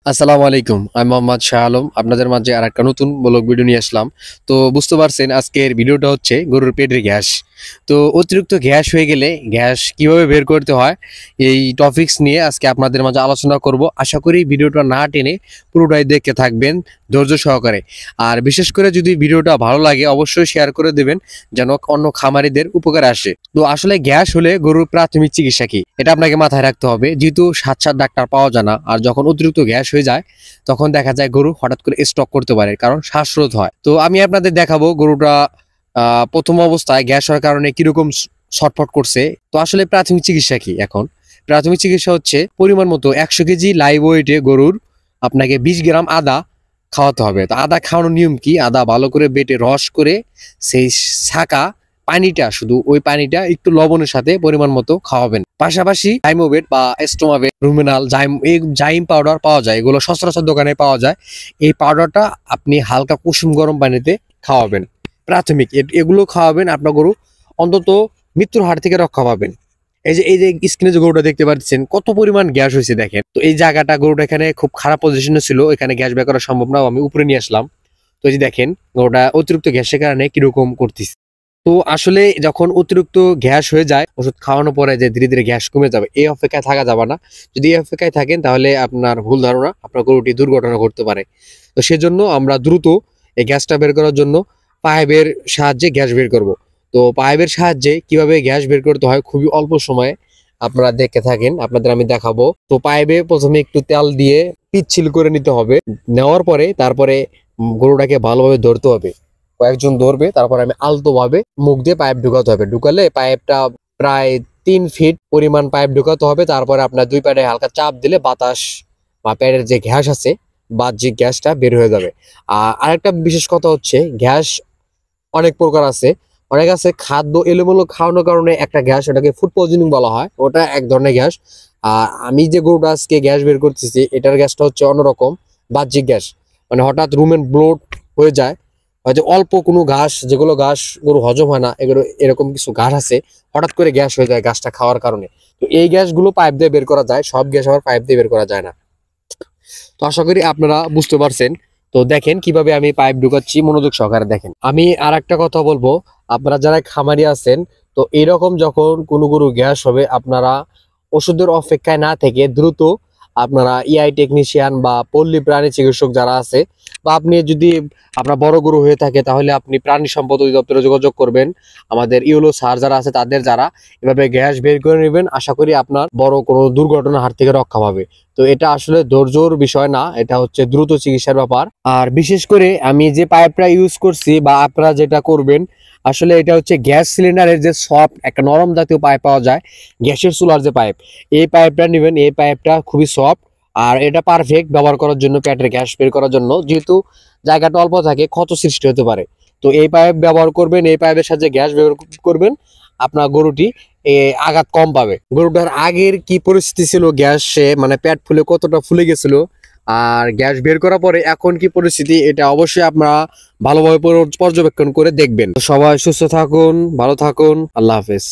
আসসালামু আলাইকুম। আমি মোহাম্মদ শাহ আলম। আপনাদের মাঝে আরেকটা নতুন ব্লগ ভিডিও নিয়ে আসলাম। তো বুঝতে পারছেন আজকের ভিডিওটা হচ্ছে গরুর পেটের গ্যাস। তো অতিরিক্ত গ্যাস হয়ে গেলে গ্যাস কিভাবে বের করতে হয় এই টপিকস নিয়ে আজকে আপনাদের মাঝে আলোচনা করব। আশা করি ভিডিওটা না টেনে পুরোটাই দেখতে থাকবেন ধৈর্য সহকারে। আর বিশেষ করে যদি ভিডিওটা ভালো লাগে অবশ্যই শেয়ার করে দেবেন যেন অন্য খামারিদের উপকারে আসে। তো আসলে গ্যাস হলে গরুর প্রাথমিক চিকিৎসা কি এটা আপনাকে মাথায় রাখতে হবে, যেহেতু সাত সাত ডাক্তার পাওয়া যায় না। আর যখন অতিরিক্ত গ্যাস হয়ে যায় তখন দেখা যায় গরু হঠাৎ করে স্ট্রোক করতে পারে, কারণ শ্বাসরোধ হয়। তো আমি আপনাদের দেখাবো গরুটা প্রথম অবস্থায় গ্যাস হওয়ার কারণে কিরকম ছটফট করছে। তো আসলে প্রাথমিক চিকিৎসা কি? এখন প্রাথমিক চিকিৎসা হচ্ছে পরিমাণ মতো 100 কেজি লাইভ ওয়েটে গরুর আপনাকে 20 গ্রাম আদা খাওয়াতে হবে। তো আদা খাওয়ানোর নিয়ম কি? আদা ভালো করে বেটে রস করে সেই ছাকা পানিটা, শুধু ওই পানিটা একটু লবণের সাথে পরিমাণ মতো খাওয়াবেন। পাশাপাশি জাইমোবেট বা এস্টোমাবেট, রুমেনাল, জাইম পাউডার পাওয়া যায়, এগুলো সচরাচর দোকানে পাওয়া যায়। এই পাউডারটা আপনি হালকা কুসুম গরম পানিতে খাওয়াবেন। প্রাথমিক এগুলো খাওয়াবেন, আপনার গরু অন্তত মৃত্যুর হাত থেকে রক্ষা পাবেন। এই যে স্ক্রিনে যে গরুটা দেখতে পাচ্ছেন কত পরিমাণ গ্যাস হয়েছে দেখেন। তো এই জায়গাটা গরুটা এখানে খুব খারাপ পজিশনে ছিল, এখানে গ্যাস বের করা সম্ভব না, আমি উপরে নিয়ে আসলাম। তো এই যে দেখেন গরুটা অতিরিক্ত গ্যাসের কারণে কিরকম করতেছে। তো আসলে যখন অতিরিক্ত গ্যাস হয়ে যায় ওষুধ খাওয়ানোর পরে যে ধীরে ধীরে গ্যাস কমে যাবে, এই অপেক্ষায় থাকা যাবে না। যদি এই অপেক্ষায় থাকেন তাহলে আপনার ভুল ধারণা, আপনার গরুটি দুর্ঘটনা ঘটতে পারে। তো সেজন্য আমরা দ্রুত এই গ্যাসটা বের করার জন্য পাইপের সাহায্যে গ্যাস বের করব। তো পাইপের সাহায্যে কিভাবে গ্যাস বের করতে হয় খুবই অল্প সময়ে আপনারা দেখে থাকেন, আপনাদের আমি দেখাবো। তো পাইপে প্রথমে একটু তেল দিয়ে পিচ্ছিল করে নিতে হবে। নেওয়ার পরে তারপরে গরুটাকে ভালোভাবে ধরতে হবে। কয়েকজন ধরবে, তারপর আমি আলতো ভাবে মুখ দিয়ে পাইপ ঢুকাতে হবে। ঢুকালে পাইপটা প্রায় 3 ফিট পরিমাণ পাইপ ঢুকাতে হবে। তারপরে আপনার দুই প্যাডে হালকা চাপ দিলে বাতাস বা প্যাডের যে গ্যাস আছে বাহ্যিক গ্যাসটা বের হয়ে যাবে। আর আরেকটা বিশেষ কথা হচ্ছে গ্যাস অনেক প্রকার আছে। অনেক আছে খাদ্য এলোমেলো খাওয়ানোর কারণে একটা গ্যাস, ওটাকে ফুড পয়জনিং বলা হয়, ওটা এক ধরনের গ্যাস। আর আমি যে গরুটা আজকে গ্যাস বের করতেছি এটার গ্যাসটা হচ্ছে অন্যরকম, বাহ্যিক গ্যাস। মানে হঠাৎ রুমেন ব্লোট হয়ে যায়, হয়তো অল্প কোনো ঘাস, যেগুলো ঘাস গরু হজম হয় না, এগুলো এরকম কিছু ঘাস আছে, হঠাৎ করে গ্যাস হয়ে যায় ঘাসটা খাওয়ার কারণে। তো এই গ্যাসগুলো পাইপ দিয়ে বের করা যায়, সব গ্যাস আবার পাইপ দিয়ে বের করা যায় না। তো আশা করি আপনারা বুঝতে পারছেন। তো দেখেন কিভাবে আমি পাইপ ঢুকাচ্ছি, মনোযোগ সহকারে দেখেন। আমি আর একটা কথা বলবো, আপনারা যারা খামারি আছেন, তো এইরকম যখন কোনো গরু গ্যাস হবে আপনারা ওষুধের অপেক্ষায় না থেকে দ্রুত আপনারা ইআই টেকনিশিয়ান বা পল্লী প্রাণী চিকিৎসক যারা আছে, বা আপনি যদি আপনার বড় গরু হয়ে থাকে তাহলে আপনি প্রাণী সম্পদ অধিদপ্তরে যোগাযোগ করবেন। আমাদের ইউলো স্যার যারা আছে তাদের যারা এভাবে গ্যাস বের করে নেবেন, আশা করি আপনার বড় কোনো দুর্ঘটনার হাত থেকে রক্ষা পাবে। তো এটা আসলে ধৈর্যর বিষয় না, এটা হচ্ছে দ্রুত চিকিৎসার ব্যাপার। আর বিশেষ করে আমি যে পাইপটা ইউজ করছি বা আপনারা যেটা করবেন, আসলে এটা হচ্ছে গ্যাস সিলিন্ডারের যে সফট একটা নরম জাতীয় পাইপ পাওয়া যায়, গ্যাসের চুলার যে পাইপ, এই পাইপটা নেবেন। এই পাইপটা খুবই সফট আর এটা পারফেক্ট ব্যবহার করার জন্য, পেটের গ্যাস বের করার জন্য, যেহেতু জায়গাটা অল্প থাকে ক্ষত সৃষ্টি হতে পারে। তো এই পাইপ ব্যবহার করবেন, এই পাইপের সাথে গ্যাস ব্যবহার করবেন, আপনার গরুটি আঘাত কম পাবে। গরুটার আগের কি পরিস্থিতি ছিল, গ্যাসে মানে পেট ফুলে কতটা ফুলে গেছিল, আর গ্যাস বের করার পরে এখন কি পরিস্থিতি, এটা অবশ্যই আপনারা ভালোভাবে পর্যবেক্ষণ করে দেখবেন। সবাই সুস্থ থাকুন, ভালো থাকুন, আল্লাহ হাফেজ।